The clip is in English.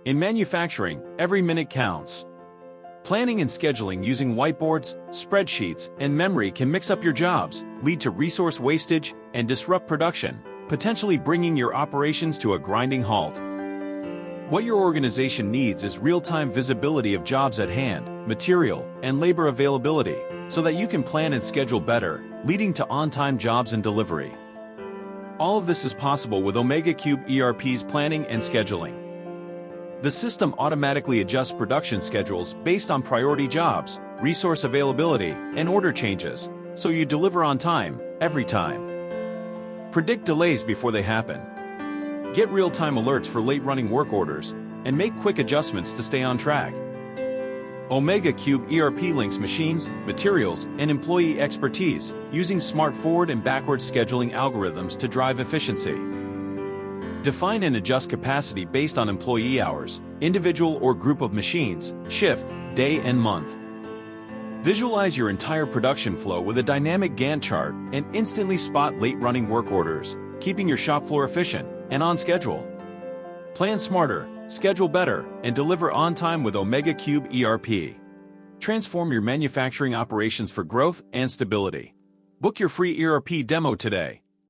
In manufacturing, every minute counts. Planning and scheduling using whiteboards, spreadsheets, and memory can mix up your jobs, lead to resource wastage, and disrupt production, potentially bringing your operations to a grinding halt. What your organization needs is real-time visibility of jobs at hand, material, and labor availability, so that you can plan and schedule better, leading to on-time jobs and delivery. All of this is possible with OmegaCube ERP's planning and scheduling. The system automatically adjusts production schedules based on priority jobs, resource availability, and order changes, so you deliver on time, every time. Predict delays before they happen. Get real-time alerts for late-running work orders, and make quick adjustments to stay on track. OmegaCube ERP links machines, materials, and employee expertise, using smart forward and backward scheduling algorithms to drive efficiency. Define and adjust capacity based on employee hours, individual or group of machines, shift, day and month. Visualize your entire production flow with a dynamic Gantt chart and instantly spot late-running work orders, keeping your shop floor efficient and on schedule. Plan smarter, schedule better, and deliver on time with OmegaCube ERP. Transform your manufacturing operations for growth and stability. Book your free ERP demo today.